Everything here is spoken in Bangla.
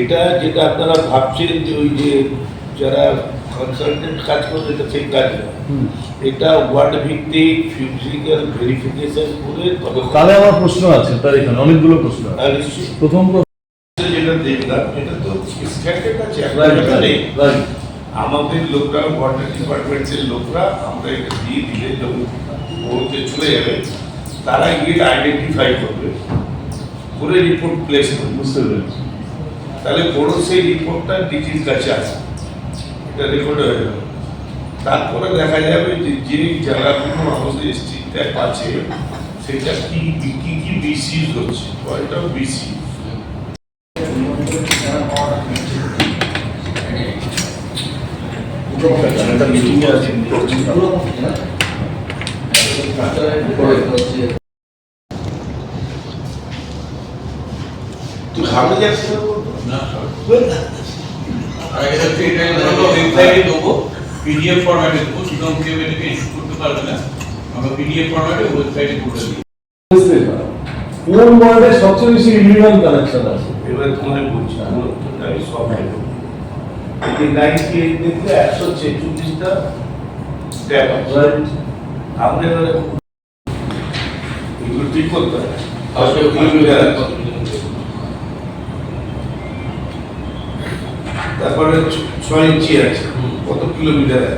এটা যেটা আপনারা ভাবছেন যে ওই যে যারা কনসালটেন্ট কাজ করবে এটা সেই কাজ না। এটা ওয়ার্ড ভিত্তিক ফিজিক্যাল ভেরিফিকেশন করে তবে তাহলে আমার প্রশ্ন আছে, তার এখানে অনেকগুলো প্রশ্ন আছে। প্রথম যেটা দেখলাম এটা তো স্ট্যান্ডার্ড আছে আমাদের লোকরা ওয়াটার ডিপার্টমেন্টের লোকরা আমরা এটা দিয়ে দিলে যখন ওতে চলে যাবে তারা গিয়ে আইডেন্টিফাই করবে করে রিপোর্ট প্লেস করবে। বুঝতে পেরেছি। তাহলে বড় সেই রিপোর্টটা ডিজির কাছে আসে, এটা রেকর্ড হয়ে যাবে। তারপরে দেখা যাবে যে যে জায়গাগুলো আমাদের স্ট্রিট ট্যাপ আছে সেটা কি কি কি বিসি হচ্ছে, কয়টা বিসি তুই খাবে যাচ্ছে পিডিএফ ফরম্যাটে দেবো, সুতরাং কেউ এটাকে ইস্যু করতে পারবে না। আমরা পিডিএফ ফরম্যাটে ওয়েবসাইটে করে দিই। কোন ওয়ার্ডে সবচেয়ে বেশি ইলিগাল কানেকশন আছে? এবার তোমায় বলছি আমি সব দেবো। এই 98 দেখলে 146টা ট্যাপ আছে। আপনি এগুলো ঠিক করতে হবে। তারপরে 6 ইঞ্চি আছে, কত কিলোমিটার আছে?